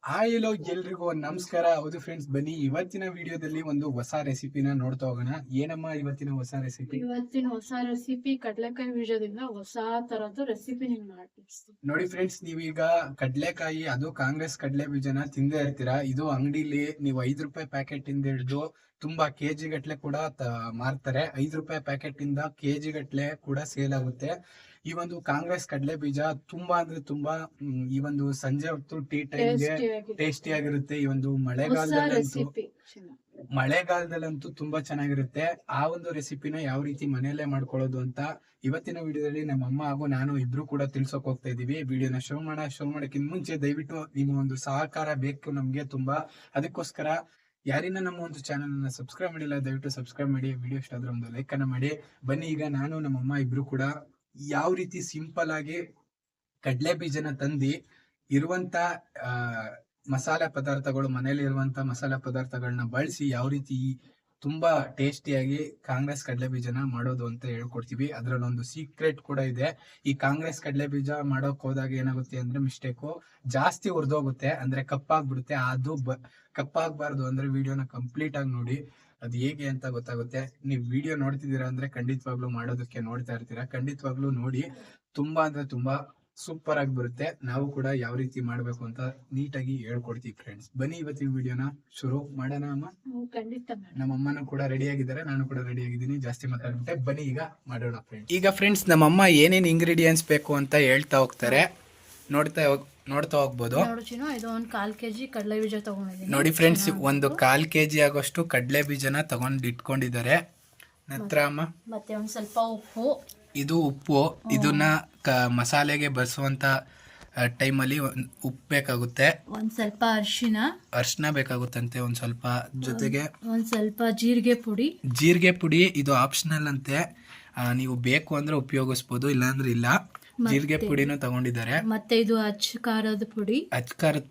Hi ಎಲ್ರಿಗೂ ನಮಸ್ಕಾರ. ಹೌದು ಫ್ರೆಂಡ್ಸ್, ಬನ್ನಿ ಇವತ್ತಿನ ವಿಡಿಯೋದಲ್ಲಿ ಒಂದು ಹೊಸ ರೆಸಿಪಿನ ನೋಡ್ತಾ ಹೋಗೋಣ. ಏನಮ್ಮ ಇವತ್ತಿನ ಹೊಸ ರೆಸಿಪಿ? ಇವತ್ತಿನ ಹೊಸ ರೆಸಿಪಿ ಕಡಲೆಕಾಯಿ ಬೀಜದಿಂದ ಹೊಸ ತರದ್ದು ರೆಸಿಪಿ ನಿಮ್ಗೆ ಮಾಡ್ತೀನಿ. ನೋಡಿ ಫ್ರೆಂಡ್ಸ್, ನೀವೀಗ ಕಡಲೆಕಾಯಿ, ಅದು ಕಾಂಗ್ರೆಸ್ ಕಡಲೆ ಬೀಜನ ತಿಂದೇ ಇರ್ತೀರಾ. ಇದು ಅಂಗಡಿಲಿ ನೀವು 5 ರೂಪಾಯಿ ಪ್ಯಾಕೆಟ್ ಇಂದ ಹಿಡಿದು ತುಂಬಾ ಕೆಜಿ ಗಟ್ಲೆ ಕೂಡ ಮಾರ್ತಾರೆ. 5 ರೂಪಾಯಿ ಪ್ಯಾಕೆಟ್ ಇಂದ ಕೆಜಿ ಗಟ್ಲೆ ಕೂಡ ಸೇಲ್ ಆಗುತ್ತೆ. ಈ ಒಂದು ಕಾಂಗ್ರೆಸ್ ಕಡಲೆ ಬೀಜ ತುಂಬಾ ಅಂದ್ರೆ ತುಂಬಾ ಈ ಒಂದು ಸಂಜೆ ಹೊತ್ತು ಟೀ ಟೈಮ್ಗೆ ಟೇಸ್ಟಿ ಆಗಿರುತ್ತೆ. ಈ ಒಂದು ಮಳೆಗಾಲದಲ್ಲಂತೂ ತುಂಬಾ ಚೆನ್ನಾಗಿರುತ್ತೆ. ಆ ಒಂದು ರೆಸಿಪಿನ ಯಾವ ರೀತಿ ಮನೆಯಲ್ಲೇ ಮಾಡ್ಕೊಳ್ಳೋದು ಅಂತ ಇವತ್ತಿನ ವಿಡಿಯೋದಲ್ಲಿ ನಮ್ಮ ಅಮ್ಮ ಹಾಗೂ ನಾನು ಇಬ್ರು ಕೂಡ ತಿಳ್ಸೋಕ್ ಹೋಗ್ತಾ ಇದೀವಿ. ವಿಡಿಯೋನ ಶೋ ಮಾಡಕ್ಕಿಂತ ಮುಂಚೆ ದಯವಿಟ್ಟು ನಿಮ್ಮ ಒಂದು ಸಹಕಾರ ಬೇಕು ನಮ್ಗೆ ತುಂಬಾ. ಅದಕ್ಕೋಸ್ಕರ ಯಾರಿನ ನಮ್ಮ ಒಂದು ಚಾನಲ್ ಅನ್ನ ಸಬ್ಸ್ಕ್ರೈಬ್ ಮಾಡಿಲ್ಲ, ದಯವಿಟ್ಟು ಸಬ್ಸ್ಕ್ರೈಬ್ ಮಾಡಿ. ವಿಡಿಯೋ ಇಷ್ಟ ಆದ್ರೆ ಒಂದು ಲೈಕ್ ಅನ್ನ ಮಾಡಿ. ಬನ್ನಿ, ಈಗ ನಾನು ನಮ್ಮಮ್ಮ ಇಬ್ರು ಕೂಡ ಯಾವ ರೀತಿ ಸಿಂಪಲ್ ಆಗಿ ಕಡಲೆ ಬೀಜನ ತಂದಿ ಇರುವಂತ ಮಸಾಲೆ ಪದಾರ್ಥಗಳು, ಮನೇಲಿ ಇರುವಂತ ಮಸಾಲೆ ಪದಾರ್ಥಗಳನ್ನ ಬಳಸಿ ಯಾವ ರೀತಿ ತುಂಬಾ ಟೇಸ್ಟಿಯಾಗಿ ಕಾಂಗ್ರೆಸ್ ಕಡಲೆ ಬೀಜನ ಮಾಡೋದು ಅಂತ ಹೇಳ್ಕೊಡ್ತೀವಿ. ಅದ್ರಲ್ಲಿ ಒಂದು ಸೀಕ್ರೆಟ್ ಕೂಡ ಇದೆ. ಈ ಕಾಂಗ್ರೆಸ್ ಕಡಲೆ ಬೀಜ ಮಾಡೋಕ್ ಹೋದಾಗ ಏನಾಗುತ್ತೆ ಅಂದ್ರೆ ಮಿಸ್ಟೇಕು, ಜಾಸ್ತಿ ಹುರಿದೋಗುತ್ತೆ, ಅಂದ್ರೆ ಕಪ್ಪಾಗ್ಬಿಡುತ್ತೆ. ಅದು ಕಪ್ಪಾಗಬಾರ್ದು ಅಂದ್ರೆ ವಿಡಿಯೋನ ಕಂಪ್ಲೀಟ್ ಆಗಿ ನೋಡಿ, ಅದು ಹೇಗೆ ಅಂತ ಗೊತ್ತಾಗುತ್ತೆ. ನೀವು ವಿಡಿಯೋ ನೋಡ್ತಿದ್ದೀರಾ ಅಂದ್ರೆ ಖಂಡಿತವಾಗ್ಲೂ ಮಾಡೋದಕ್ಕೆ ನೋಡ್ತಾ ಇರ್ತೀರಾ. ಖಂಡಿತವಾಗ್ಲೂ ನೋಡಿ, ತುಂಬಾ ಅಂದ್ರೆ ತುಂಬಾ ಸೂಪರ್ ಆಗಿ ಬರುತ್ತೆ. ನಾವು ಕೂಡ ಯಾವ ರೀತಿ ಮಾಡ್ಬೇಕು ಅಂತ ನೀಟಾಗಿ ಹೇಳ್ಕೊಡ್ತೀವಿ ಫ್ರೆಂಡ್ಸ್. ಬನ್ನಿ ಇವತ್ತಿನ ವಿಡಿಯೋನ ಶುರು ಮಾಡೋಣ ಅಮ್ಮ. ನಮ್ಮ ಅಮ್ಮನೂ ಕೂಡ ರೆಡಿ ಆಗಿದ್ದಾರೆ, ನಾನು ಕೂಡ ರೆಡಿ ಆಗಿದ್ದೀನಿ. ಜಾಸ್ತಿ ಮಾತಾಡ್ಬಿಟ್ಟೆ, ಬನ್ನಿ ಈಗ ಮಾಡೋಣ ಫ್ರೆಂಡ್ಸ್. ಈಗ ಫ್ರೆಂಡ್ಸ್, ನಮ್ಮಮ್ಮ ಏನೇನ್ ಇಂಗ್ರೀಡಿಯೆಂಟ್ಸ್ ಬೇಕು ಅಂತ ಹೇಳ್ತಾ ಹೋಗ್ತಾರೆ, ನೋಡ್ತಾ ಹೋಗ್ಬೋದು. ನೋಡಿ ಫ್ರೆಂಡ್ಸ್, ಒಂದು 1/4 kg ಆಗೋಷ್ಟು ಕಡಲೆ ಬೀಜನ ತಗೊಂಡು ಇಟ್ಕೊಂಡಿದ್ದಾರೆ. ನಂತರ ಅಮ್ಮ ಮತ್ತೆ ಒಂದ್ ಸ್ವಲ್ಪ ಉಪ್ಪು, ಇದು ಉಪ್ಪು. ಇದನ್ನ ಮಸಾಲೆಗೆ ಬಳಸುವಂತ ಟೈಮಲ್ಲಿ ಉಪ್ಪು ಬೇಕಾಗುತ್ತೆ. ಒಂದ್ ಸ್ವಲ್ಪ ಅರಿಶಿನ ಬೇಕಾಗುತ್ತಂತೆ ಒಂದ್ ಸ್ವಲ್ಪ. ಜೊತೆಗೆ ಒಂದ್ ಸ್ವಲ್ಪ ಜೀರಿಗೆ ಪುಡಿ. ಇದು ಆಪ್ಷನಲ್ ಅಂತೆ, ನೀವು ಬೇಕು ಅಂದ್ರೆ ಉಪಯೋಗಿಸ್ಬೋದು, ಇಲ್ಲಾಂದ್ರೆ ಇಲ್ಲ. ಜೀರಿಗೆ ಪುಡಿನೂ ತಗೊಂಡಿದ್ದಾರೆ. ಮತ್ತೆ ಇದು ಅಚ್ಚ ಖಾರದ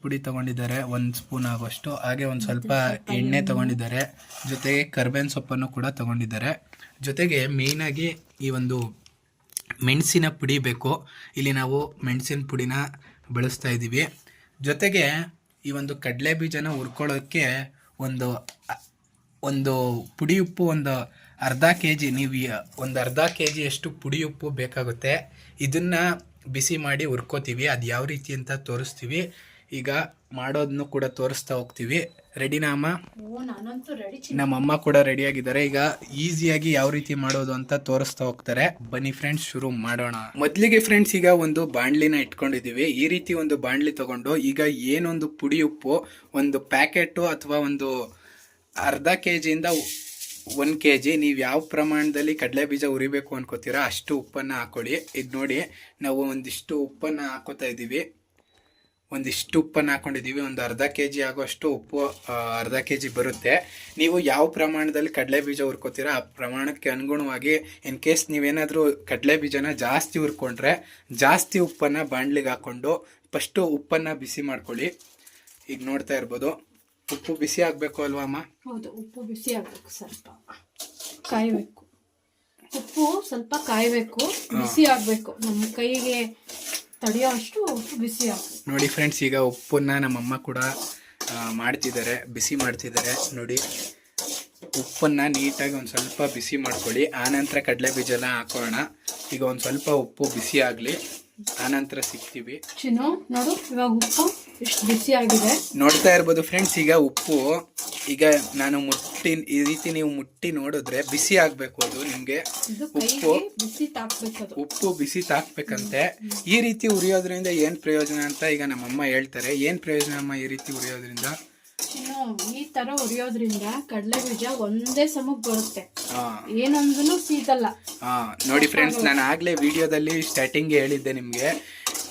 ಪುಡಿ ತಗೊಂಡಿದ್ದಾರೆ, 1 ಸ್ಪೂನ್ ಆಗೋಷ್ಟು. ಹಾಗೆ ಒಂದ್ ಸ್ವಲ್ಪ ಎಣ್ಣೆ ತಗೊಂಡಿದ್ದಾರೆ. ಜೊತೆಗೆ ಕರ್ಬೇವಿನ ಸೊಪ್ಪನ್ನು ಕೂಡ ತಗೊಂಡಿದ್ದಾರೆ. ಜೊತೆಗೆ ಮೇನ್ ಆಗಿ ಈ ಒಂದು ಮೆಣಸಿನ ಪುಡಿ ಬೇಕು. ಇಲ್ಲಿ ನಾವು ಮೆಣಸಿನ ಪುಡಿನ ಬಳಸ್ತಾ ಇದ್ದೀವಿ. ಜೊತೆಗೆ ಈ ಒಂದು ಕಡಲೆ ಬೀಜನ ಹುರ್ಕೊಳ್ಳೋಕ್ಕೆ ಒಂದು ಪುಡಿ ಉಪ್ಪು, ಒಂದು ಅರ್ಧ kg, ನೀವು ಒಂದು ಅರ್ಧ kg ಅಷ್ಟು ಪುಡಿ ಉಪ್ಪು ಬೇಕಾಗುತ್ತೆ. ಇದನ್ನ ಬಿಸಿ ಮಾಡಿ ಹುರ್ಕೋತೀವಿ. ಅದು ಯಾವ ರೀತಿ ಅಂತ ತೋರಿಸ್ತೀವಿ. ಈಗ ಮಾಡೋದನ್ನು ಕೂಡ ತೋರಿಸ್ತಾ ಹೋಗ್ತೀವಿ. ರೆಡಿನಾ ಅಮ್ಮ? ನಮ್ಮಮ್ಮ ಕೂಡ ರೆಡಿ ಆಗಿದ್ದಾರೆ. ಈಗ ಈಸಿಯಾಗಿ ಯಾವ ರೀತಿ ಮಾಡೋದು ಅಂತ ತೋರಿಸ್ತಾ ಹೋಗ್ತಾರೆ. ಬನ್ನಿ ಫ್ರೆಂಡ್ಸ್, ಶುರು ಮಾಡೋಣ. ಮೊದಲಿಗೆ ಫ್ರೆಂಡ್ಸ್, ಈಗ ಒಂದು ಬಾಣಲಿನ ಇಟ್ಕೊಂಡಿದೀವಿ. ಈ ರೀತಿ ಒಂದು ಬಾಣಲಿ ತಗೊಂಡು ಈಗ ಏನೊಂದು ಪುಡಿ ಉಪ್ಪು, ಒಂದು ಪ್ಯಾಕೆಟು ಅಥವಾ ಒಂದು ಅರ್ಧ kg ಇಂದ 1 kg, ನೀವು ಯಾವ ಪ್ರಮಾಣದಲ್ಲಿ ಕಡಲೆ ಬೀಜ ಉರಿಬೇಕು ಅನ್ಕೋತೀರಾ ಅಷ್ಟು ಉಪ್ಪನ್ನು ಹಾಕೊಳ್ಳಿ. ಈಗ ನೋಡಿ, ನಾವು ಒಂದಿಷ್ಟು ಉಪ್ಪನ್ನು ಹಾಕೋತಾ ಇದ್ದೀವಿ. ಒಂದಿಷ್ಟು ಉಪ್ಪನ್ನು ಹಾಕೊಂಡಿದ್ದೀವಿ. ಒಂದು ಅರ್ಧ kg ಆಗೋಷ್ಟು ಉಪ್ಪು, ಅರ್ಧ kg ಬರುತ್ತೆ. ನೀವು ಯಾವ ಪ್ರಮಾಣದಲ್ಲಿ ಕಡಲೆ ಬೀಜ ಹುರ್ಕೋತೀರಾ ಆ ಪ್ರಮಾಣಕ್ಕೆ ಅನುಗುಣವಾಗಿ, ಇನ್ ಕೇಸ್ ನೀವೇನಾದರೂ ಕಡಲೆ ಬೀಜನ ಜಾಸ್ತಿ ಹುರ್ಕೊಂಡ್ರೆ ಜಾಸ್ತಿ ಉಪ್ಪನ್ನು ಬಾಣಲಿಗೆ ಹಾಕ್ಕೊಂಡು ಫಸ್ಟು ಉಪ್ಪನ್ನು ಬಿಸಿ ಮಾಡ್ಕೊಳ್ಳಿ. ಈಗ ನೋಡ್ತಾ ಇರ್ಬೋದು, ಉಪ್ಪು ಬಿಸಿ ಆಗಬೇಕು ಅಲ್ವಾ ಅಮ್ಮ? ಹೌದು, ಉಪ್ಪು ಬಿಸಿ ಆಗಬೇಕು, ಸ್ವಲ್ಪ ಕಾಯಬೇಕು. ಉಪ್ಪು ಸ್ವಲ್ಪ ಕಾಯಬೇಕು, ಬಿಸಿ ಆಗಬೇಕು, ನಮ್ಮ ಕೈಗೆ ತಡೆಯೋ ಅಷ್ಟು ಉಪ್ಪು ಬಿಸಿ ಆಗಬೇಕು. ನೋಡಿ ಫ್ರೆಂಡ್ಸ್, ಈಗ ಉಪ್ಪನ್ನ ನಮ್ಮಮ್ಮ ಕೂಡ ಬಿಸಿ ಮಾಡ್ತಿದ್ದಾರೆ. ನೋಡಿ, ಉಪ್ಪನ್ನ ನೀಟಾಗಿ ಒಂದು ಸ್ವಲ್ಪ ಬಿಸಿ ಮಾಡ್ಕೊಳ್ಳಿ. ಆನಂತರ ಕಡಲೆ ಬೀಜ ಎಲ್ಲ ಹಾಕೋಣ. ಈಗ ಒಂದು ಸ್ವಲ್ಪ ಉಪ್ಪು ಬಿಸಿ ಆಗಲಿ, ಆನಂತರ ಸಿಗ್ತೀವಿ. ನೋಡು, ಇವಾಗ ಉಪ್ಪು ಎಷ್ಟು ಬಿಸಿ ಆಗಿದೆ ನೋಡ್ತಾ ಇರ್ಬೋದು ಫ್ರೆಂಡ್ಸ್. ಈಗ ಉಪ್ಪು, ಈಗ ನಾನು ಈ ರೀತಿ ನೀವು ಮುಟ್ಟಿ ನೋಡಿದ್ರೆ ಬಿಸಿ ಆಗ್ಬೇಕು. ಅದು ನಿಮ್ಗೆ ಉಪ್ಪು ಬಿಸಿ ತಾಕ್ಬೇಕಂತೆ. ಈ ರೀತಿ ಉರಿಯೋದ್ರಿಂದ ಏನ್ ಪ್ರಯೋಜನ ಅಂತ ಈಗ ನಮ್ಮಮ್ಮ ಹೇಳ್ತಾರೆ. ಏನ್ ಪ್ರಯೋಜನ ಅಮ್ಮ ಈ ರೀತಿ ಉರಿಯೋದ್ರಿಂದ? ಈ ತರ ಉರಿಯೋದ್ರಿಂದ ಕಡಲೆ ಬೀಜ ಒಂದೇ ಸಮಕ್ಕೆ ಬರುತ್ತೆ, ಏನೊಂದೂ ಸೀದಲ್ಲ. ನೋಡಿ ಫ್ರೆಂಡ್ಸ್, ನಾನು ಆಗ್ಲೇ ವಿಡಿಯೋದಲ್ಲಿ ಸ್ಟಾರ್ಟಿಂಗ್ ಹೇಳಿದ್ದೆ ನಿಮ್ಗೆ,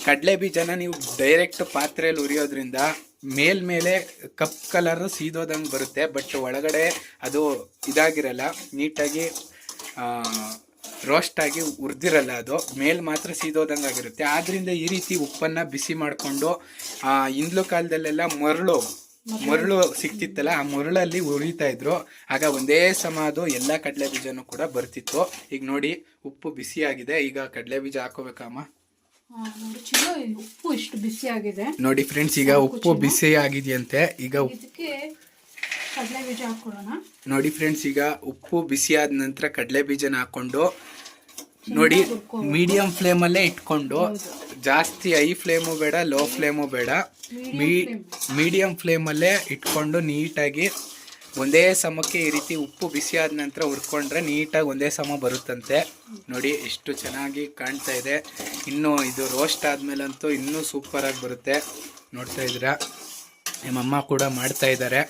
ಕಡಲೆ ಬೀಜನ ನೀವು ಡೈರೆಕ್ಟ್ ಪಾತ್ರೆಯಲ್ಲಿ ಉರಿಯೋದ್ರಿಂದ ಮೇಲ್ಮೇಲೆ ಕಪ್ ಕಲರ್ ಸೀದೋದಂಗೆ ಬರುತ್ತೆ, ಬಟ್ ಒಳಗಡೆ ಅದು ಇದಾಗಿರಲ್ಲ, ನೀಟಾಗಿ ರೋಸ್ಟ್ ಆಗಿ ಹುರಿದಿರಲ್ಲ. ಅದು ಮೇಲ್ ಮಾತ್ರ ಸೀದೋದಂಗೆ ಆಗಿರುತ್ತೆ. ಆದ್ರಿಂದ ಈ ರೀತಿ ಉಪ್ಪನ್ನ ಬಿಸಿ ಮಾಡಿಕೊಂಡು, ಹಿಂದ್ಲು ಕಾಲದಲ್ಲೆಲ್ಲ ಮರಳು ಸಿಕ್ತಿತ್ತಲ್ಲ, ಆ ಮರಳಲ್ಲಿ ಉರಿತಾ ಇದ್ರು. ಆಗ ಒಂದೇ ಸಮ ಅದು ಎಲ್ಲ ಕಡಲೆ ಬೀಜನೂ ಕೂಡ ಬರ್ತಿತ್ತು. ಈಗ ನೋಡಿ, ಉಪ್ಪು ಬಿಸಿ ಆಗಿದೆ. ಈಗ ಕಡಲೆ ಬೀಜ ಹಾಕೋಬೇಕಮ್ಮ? ನೋಡಿ ಚಿನ್ನು, ಉಪ್ಪು ಇಷ್ಟು ಬಿಸಿ ಆಗಿದೆ ನೋಡಿ ಫ್ರೆಂಡ್ಸ್, ಈಗ ಉಪ್ಪು ಬಿಸಿ ಆಗಿದೆಯಂತೆ. ಈಗ ಇದಕ್ಕೆ ಕಡಲೆ ಬೀಜ ಹಾಕೊಳ್ಳೋಣ. ನೋಡಿ ಫ್ರೆಂಡ್ಸ್, ಈಗ ಉಪ್ಪು ಬಿಸಿ ಆದ ನಂತರ ಕಡಲೆ ಬೀಜನ ಹಾಕೊಂಡು ನೋಡಿ ಮೀಡಿಯಂ ಫ್ಲೇಮಲ್ಲೇ ಇಟ್ಕೊಂಡು, ಜಾಸ್ತಿ ಹೈ ಫ್ಲೇಮು ಬೇಡ, ಲೋ ಫ್ಲೇಮು ಬೇಡ, ಮೀಡಿಯಂ ಫ್ಲೇಮಲ್ಲೇ ಇಟ್ಕೊಂಡು ನೀಟಾಗಿ ಒಂದೇ ಸಮಕ್ಕೆ ಈ ರೀತಿ ಉಪ್ಪು ಬಿಸಿ ಆದ ನಂತರ ಹುರ್ಕೊಂಡ್ರೆ ನೀಟಾಗಿ ಒಂದೇ ಸಮ ಬರುತ್ತಂತೆ. ನೋಡಿ ಎಷ್ಟು ಚೆನ್ನಾಗಿ ಕಾಣ್ತಾ ಇದೆ. ಇನ್ನು ಇದು ರೋಸ್ಟ್ ಆದ್ಮೇಲಂತೂ ಇನ್ನೂ ಸೂಪರ್ ಆಗಿ ಬರುತ್ತೆ. ನೋಡ್ತಾ ಇದ್ದೀರಾ, ನಮ್ಮಮ್ಮ ಕೂಡ ಮಾಡ್ತಾ ಇದ್ದಾರೆ.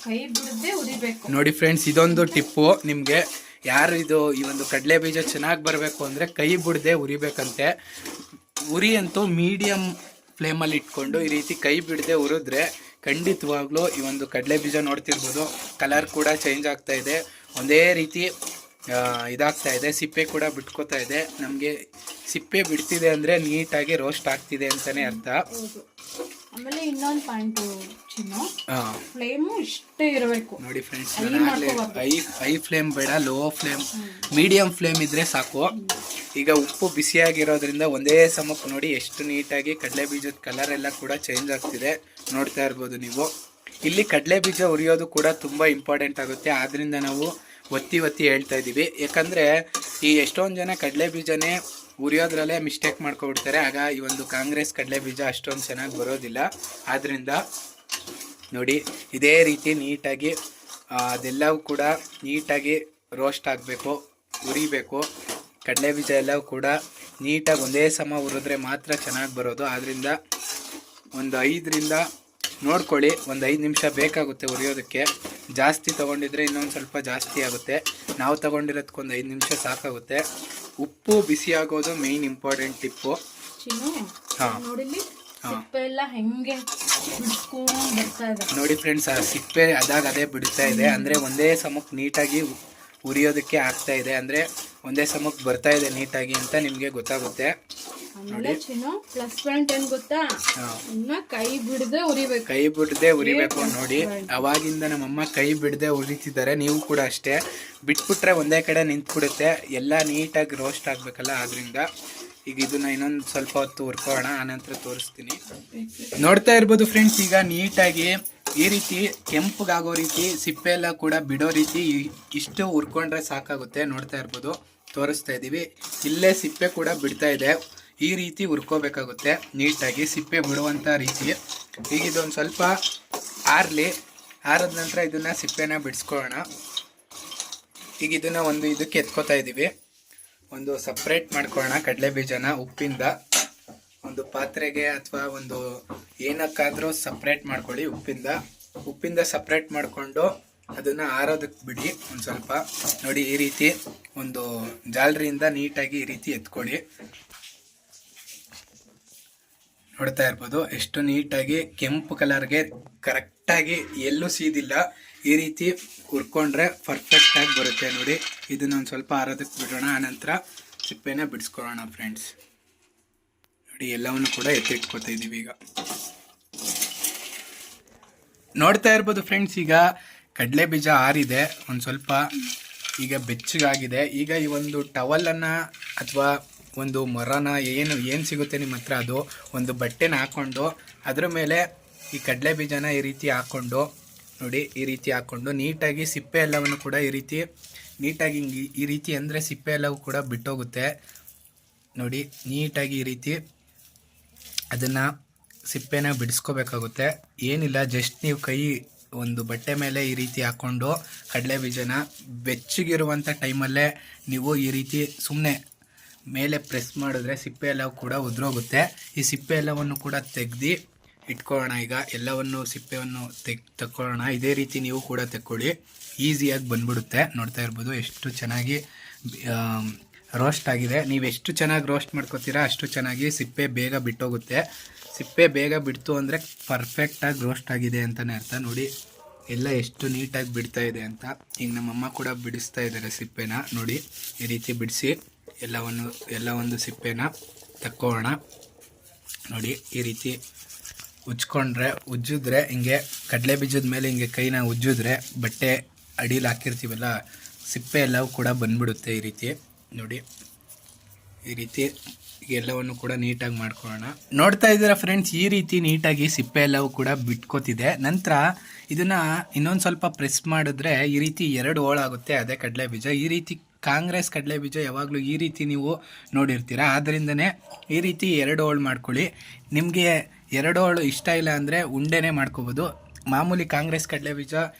ಕೈ ಬಿಡದೆ ಉರಿಬೇಕು. ನೋಡಿ ಫ್ರೆಂಡ್ಸ್, ಇದೊಂದು ಟಿಪ್ಪು ನಿಮ್ಗೆ. ಯಾರು ಇದು ಈ ಒಂದು ಕಡಲೆ ಬೀಜ ಚೆನ್ನಾಗಿ ಬರಬೇಕು ಅಂದ್ರೆ ಕೈ ಬಿಡದೆ ಉರಿಬೇಕಂತೆ. ಉರಿ ಅಂತೂ ಮೀಡಿಯಂ ಫ್ಲೇಮಲ್ಲಿ ಇಟ್ಕೊಂಡು ಈ ರೀತಿ ಕೈ ಬಿಡದೆ ಉರಿದ್ರೆ ಖಂಡಿತವಾಗ್ಲೂ ಈ ಒಂದು ಕಡಲೆ ಬೀಜ ನೋಡ್ತಿರ್ಬೋದು, ಕಲರ್ ಕೂಡ ಚೇಂಜ್ ಆಗ್ತಾ ಇದೆ, ಒಂದೇ ರೀತಿ ಇದಾಗ್ತಾ ಇದೆ, ಸಿಪ್ಪೆ ಕೂಡ ಬಿಟ್ಕೋತಾ ಇದೆ. ನಮಗೆ ಸಿಪ್ಪೆ ಬಿಡ್ತಿದೆ ಅಂದರೆ ನೀಟಾಗಿ ರೋಸ್ಟ್ ಆಗ್ತಿದೆ ಅಂತಲೇ ಅರ್ಥ. ಆಮೇಲೆ ಇನ್ನೊಂದು ಪಾಯಿಂಟ್ ಚಿನ್ನು, ಫ್ಲೇಮು ಇಷ್ಟೇ ಇರಬೇಕು. ನೋಡಿ ಫ್ರೆಂಡ್ಸ್, ಹೈ ಫ್ಲೇಮ್ ಬೇಡ, ಲೋ ಫ್ಲೇಮ್, ಮೀಡಿಯಂ ಫ್ಲೇಮ್ ಇದ್ರೆ ಸಾಕು. ಈಗ ಉಪ್ಪು ಬಿಸಿಯಾಗಿರೋದ್ರಿಂದ ಒಂದೇ ಸಮಕ್ಕೆ ನೋಡಿ ಎಷ್ಟು ನೀಟಾಗಿ ಕಡಲೆ ಬೀಜದ ಕಲರ್ ಎಲ್ಲ ಕೂಡ ಚೇಂಜ್ ಆಗ್ತಿದೆ. ನೋಡ್ತಾ ಇರ್ಬೋದು ನೀವು. ಇಲ್ಲಿ ಕಡಲೆ ಬೀಜ ಉರಿಯೋದು ಕೂಡ ತುಂಬ ಇಂಪಾರ್ಟೆಂಟ್ ಆಗುತ್ತೆ. ಆದ್ದರಿಂದ ನಾವು ಒತ್ತಿ ಹೇಳ್ತಾ ಇದ್ದೀವಿ. ಯಾಕಂದರೆ ಈ ಎಷ್ಟೊಂದು ಜನ ಕಡಲೆ ಬೀಜನೇ ಉರಿಯೋದ್ರಲ್ಲೇ ಮಿಸ್ಟೇಕ್ ಮಾಡ್ಕೊಬಿಡ್ತಾರೆ. ಆಗ ಈ ಒಂದು ಕಾಂಗ್ರೆಸ್ ಕಡಲೆ ಬೀಜ ಅಷ್ಟೊಂದು ಚೆನ್ನಾಗಿ ಬರೋದಿಲ್ಲ. ಆದ್ದರಿಂದ ನೋಡಿ ಇದೇ ರೀತಿ ನೀಟಾಗಿ ಅದೆಲ್ಲವೂ ಕೂಡ ನೀಟಾಗಿ ರೋಸ್ಟ್ ಆಗಬೇಕು, ಉರಿಬೇಕು. ಕಡಲೆ ಬೀಜ ಎಲ್ಲವೂ ಕೂಡ ನೀಟಾಗಿ ಒಂದೇ ಸಮ ಉರಿದ್ರೆ ಮಾತ್ರ ಚೆನ್ನಾಗಿ ಬರೋದು. ಆದ್ದರಿಂದ ಒಂದು 5ರಿಂದ ನೋಡ್ಕೊಳ್ಳಿ, ಒಂದು 5 ನಿಮಿಷ ಬೇಕಾಗುತ್ತೆ ಉರಿಯೋದಕ್ಕೆ. ಜಾಸ್ತಿ ತೊಗೊಂಡಿದ್ರೆ ಇನ್ನೊಂದು ಸ್ವಲ್ಪ ಜಾಸ್ತಿ ಆಗುತ್ತೆ. ನಾವು ತೊಗೊಂಡಿರೋದಕ್ಕೊಂದು 5 ನಿಮಿಷ ಸಾಕಾಗುತ್ತೆ. ಉಪ್ಪು ಬಿಸಿ ಆಗೋದು ಮೇಯ್ನ್ ಇಂಪಾರ್ಟೆಂಟ್ ಟಿಪ್ಪು. ನೋಡಿ ಫ್ರೆಂಡ್ಸ್, ಆ ಸಿಪ್ಪೆ ಅದೇ ಬಿಡ್ತಾ ಇದೆ. ಅಂದರೆ ಒಂದೇ ಸಮಕ್ಕೆ ನೀಟಾಗಿ ಉರಿಯೋದಕ್ಕೆ ಆಗ್ತಾ ಇದೆ, ಅಂದರೆ ಒಂದೇ ಸಮಕ್ಕೆ ಬರ್ತಾ ಇದೆ ನೀಟಾಗಿ ಅಂತ ನಿಮಗೆ ಗೊತ್ತಾಗುತ್ತೆ. ಪ್ಲಸ್ ಪಾಯಿಂಟ್ ಏನ್ ಗೊತ್ತಾ, ಕೈ ಬಿಡದೆ ಉರಿಬೇಕು. ನೋಡಿ ಅವಾಗಿಂದ ನಮ್ಮಮ್ಮ ಕೈ ಬಿಡದೆ ಉರಿತಿದ್ದಾರೆ. ನೀವು ಕೂಡ ಅಷ್ಟೇ, ಬಿಟ್ಬಿಟ್ರೆ ಒಂದೇ ಕಡೆ ನಿಂತ್ಬಿಡುತ್ತೆ, ಎಲ್ಲ ನೀಟಾಗಿ ರೋಸ್ಟ್ ಆಗ್ಬೇಕಲ್ಲ. ಆದ್ರಿಂದ ಈಗ ಇದನ್ನ ಇನ್ನೊಂದು ಸ್ವಲ್ಪ ಹೊತ್ತು ಹುರ್ಕೋಣ, ಆನಂತರ ತೋರಿಸ್ತೀನಿ. ನೋಡ್ತಾ ಇರ್ಬೋದು ಫ್ರೆಂಡ್ಸ್, ಈಗ ನೀಟಾಗಿ ಈ ರೀತಿ ಕೆಂಪಗಾಗೋ ರೀತಿ ಸಿಪ್ಪೆ ಎಲ್ಲ ಕೂಡ ಬಿಡೋ ರೀತಿ ಇಷ್ಟು ಹುರ್ಕೊಂಡ್ರೆ ಸಾಕಾಗುತ್ತೆ. ನೋಡ್ತಾ ಇರ್ಬೋದು, ತೋರಿಸ್ತಾ ಇದ್ದೀವಿ. ಇಲ್ಲೇ ಸಿಪ್ಪೆ ಕೂಡ ಬಿಡ್ತಾ ಇದೆ. ಈ ರೀತಿ ಹುರ್ಕೋಬೇಕಾಗುತ್ತೆ ನೀಟಾಗಿ, ಸಿಪ್ಪೆ ಬಿಡುವಂಥ ರೀತಿ. ಈಗ ಇದೊಂದು ಸ್ವಲ್ಪ ಆರಿದ ನಂತರ ಇದನ್ನು ಸಿಪ್ಪೆನ ಬಿಡಿಸ್ಕೊಳ್ಳೋಣ. ಈಗ ಇದನ್ನು ಒಂದು ಇದಕ್ಕೆ ಎತ್ಕೋತಾ ಇದ್ದೀವಿ, ಒಂದು ಸಪ್ರೇಟ್ ಮಾಡ್ಕೊಳ್ಳೋಣ ಕಡಲೆ ಬೀಜನ. ಉಪ್ಪಿಂದ ಒಂದು ಪಾತ್ರೆಗೆ ಅಥವಾ ಒಂದು ಏನಕ್ಕಾದರೂ ಸಪ್ರೇಟ್ ಮಾಡ್ಕೊಳ್ಳಿ. ಉಪ್ಪಿಂದ ಸಪ್ರೇಟ್ ಮಾಡಿಕೊಂಡು ಅದನ್ನು ಆರೋದಕ್ಕೆ ಬಿಡಿ ಒಂದು ಸ್ವಲ್ಪ. ನೋಡಿ ಈ ರೀತಿ ಒಂದು ಜಾಲರಿಯಿಂದ ನೀಟಾಗಿ ಈ ರೀತಿ ಎತ್ಕೊಳ್ಳಿ. ನೋಡ್ತಾ ಇರ್ಬೋದು ಎಷ್ಟು ನೀಟಾಗಿ ಕೆಂಪು ಕಲರ್ಗೆ ಕರೆಕ್ಟಾಗಿ ಎಲ್ಲೂ ಸೀದಿಲ್ಲ. ಈ ರೀತಿ ಹುರ್ಕೊಂಡ್ರೆ ಪರ್ಫೆಕ್ಟಾಗಿ ಬರುತ್ತೆ. ನೋಡಿ ಇದನ್ನೊಂದು ಸ್ವಲ್ಪ ಆರೋದಕ್ಕೆ ಬಿಡೋಣ, ಆನಂತರ ಸಿಪ್ಪೆನ ಬಿಡಿಸ್ಕೊಳ್ಳೋಣ ಫ್ರೆಂಡ್ಸ್. ನೋಡಿ ಎಲ್ಲವನ್ನು ಕೂಡ ಎತ್ತಿಟ್ಕೋತಾ ಇದ್ದೀವಿ. ಈಗ ನೋಡ್ತಾ ಇರ್ಬೋದು ಫ್ರೆಂಡ್ಸ್, ಈಗ ಕಡಲೆ ಬೀಜ ಆರಿದೆ, ಒಂದು ಸ್ವಲ್ಪ ಈಗ ಬೆಚ್ಚಗಾಗಿದೆ. ಈಗ ಈ ಒಂದು ಟವಲನ್ನು ಅಥವಾ ಒಂದು ಮರನ ಏನು ಸಿಗುತ್ತೆ ನಿಮ್ಮ ಹತ್ರ, ಅದು ಒಂದು ಬಟ್ಟೆನ ಹಾಕ್ಕೊಂಡು ಅದ್ರ ಮೇಲೆ ಈ ಕಡಲೆ ಬೀಜನ ಈ ರೀತಿ ಹಾಕ್ಕೊಂಡು, ನೋಡಿ ಈ ರೀತಿ ಹಾಕ್ಕೊಂಡು ನೀಟಾಗಿ ಸಿಪ್ಪೆ ಎಲ್ಲವನ್ನು ಕೂಡ ಈ ರೀತಿ ನೀಟಾಗಿ ಈ ರೀತಿ ಅಂದರೆ ಸಿಪ್ಪೆ ಎಲ್ಲವೂ ಕೂಡ ಬಿಟ್ಟೋಗುತ್ತೆ. ನೋಡಿ ನೀಟಾಗಿ ಈ ರೀತಿ ಅದನ್ನು ಸಿಪ್ಪೆನ ಬಿಡಿಸ್ಕೋಬೇಕಾಗುತ್ತೆ. ಏನಿಲ್ಲ, ಜಸ್ಟ್ ನೀವು ಕೈ ಒಂದು ಬಟ್ಟೆ ಮೇಲೆ ಈ ರೀತಿ ಹಾಕ್ಕೊಂಡು ಕಡಲೆ ಬೀಜನ ಬೆಚ್ಚಗಿರುವಂಥ ಟೈಮಲ್ಲೇ ನೀವು ಈ ರೀತಿ ಸುಮ್ಮನೆ ಮೇಲೆ ಪ್ರೆಸ್ ಮಾಡಿದ್ರೆ ಸಿಪ್ಪೆ ಎಲ್ಲವೂ ಕೂಡ ಉದುರೋಗುತ್ತೆ. ಈ ಸಿಪ್ಪೆ ಎಲ್ಲವನ್ನು ಕೂಡ ತೆಗೆದು ಇಟ್ಕೊಳ್ಳೋಣ. ಈಗ ಎಲ್ಲವನ್ನು ಸಿಪ್ಪೆಯನ್ನು ತಕ್ಕೊಳ್ಳೋಣ. ಇದೇ ರೀತಿ ನೀವು ಕೂಡ ತೆಕ್ಕೊಳ್ಳಿ, ಈಸಿಯಾಗಿ ಬಂದ್ಬಿಡುತ್ತೆ. ನೋಡ್ತಾ ಇರ್ಬೋದು ಎಷ್ಟು ಚೆನ್ನಾಗಿ ರೋಸ್ಟ್ ಆಗಿದೆ. ನೀವು ಎಷ್ಟು ಚೆನ್ನಾಗಿ ರೋಸ್ಟ್ ಮಾಡ್ಕೋತೀರಾ ಅಷ್ಟು ಚೆನ್ನಾಗಿ ಸಿಪ್ಪೆ ಬೇಗ ಬಿಟ್ಟೋಗುತ್ತೆ. ಸಿಪ್ಪೆ ಬೇಗ ಬಿಡ್ತು ಅಂದರೆ ಪರ್ಫೆಕ್ಟಾಗಿ ರೋಸ್ಟ್ ಆಗಿದೆ ಅಂತಲೇ ಅರ್ಥ. ನೋಡಿ ಎಲ್ಲ ಎಷ್ಟು ನೀಟಾಗಿ ಬಿಡ್ತಾ ಇದೆ ಅಂತ. ಈಗ ನಮ್ಮಮ್ಮ ಕೂಡ ಬಿಡಿಸ್ತಾ ಇದ್ದಾರೆ ಸಿಪ್ಪೆನ. ನೋಡಿ ಈ ರೀತಿ ಬಿಡಿಸಿ ಎಲ್ಲ ಒಂದು ಸಿಪ್ಪೆನ ತಕ್ಕೊಳ್ಳೋಣ. ನೋಡಿ ಈ ರೀತಿ ಉಜ್ಜಿದ್ರೆ ಹಿಂಗೆ ಕಡಲೆ ಬೀಜದ ಮೇಲೆ ಹಿಂಗೆ ಕೈನ ಉಜ್ಜಿದ್ರೆ ಬಟ್ಟೆ ಅಡೀಲಿ ಹಾಕಿರ್ತೀವಲ್ಲ, ಸಿಪ್ಪೆ ಎಲ್ಲವೂ ಕೂಡ ಬಂದ್ಬಿಡುತ್ತೆ ಈ ರೀತಿ. ನೋಡಿ ಈ ರೀತಿ ಎಲ್ಲವನ್ನು ಕೂಡ ನೀಟಾಗಿ ಮಾಡ್ಕೊಳ್ಳೋಣ. ನೋಡ್ತಾ ಇದ್ದೀರಾ ಫ್ರೆಂಡ್ಸ್, ಈ ರೀತಿ ನೀಟಾಗಿ ಸಿಪ್ಪೆ ಎಲ್ಲವೂ ಕೂಡ ಬಿಟ್ಕೋತಿದೆ. ನಂತರ ಇದನ್ನ ಇನ್ನೊಂದು ಸ್ವಲ್ಪ ಪ್ರೆಸ್ ಮಾಡಿದ್ರೆ ಈ ರೀತಿ 2 ಹೋಳಾಗುತ್ತೆ. ಅದೇ ಕಡಲೆ ಬೀಜ. ಈ ರೀತಿ ಕಾಂಗ್ರೆಸ್ ಕಡಲೆ ಬೀಜ ಯಾವಾಗಲೂ ಈ ರೀತಿ ನೀವು ನೋಡಿರ್ತೀರ. ಆದ್ದರಿಂದನೇ ಈ ರೀತಿ 2 ಹೋಳು ಮಾಡ್ಕೊಳ್ಳಿ. ನಿಮಗೆ 2 ಹೋಳು ಇಷ್ಟ ಇಲ್ಲ ಅಂದರೆ ಉಂಡೆನೇ ಮಾಡ್ಕೋಬೋದು. ಮಾಮೂಲಿ ಕಾಂಗ್ರೆಸ್ ಕಡಲೆ ಬೀಜ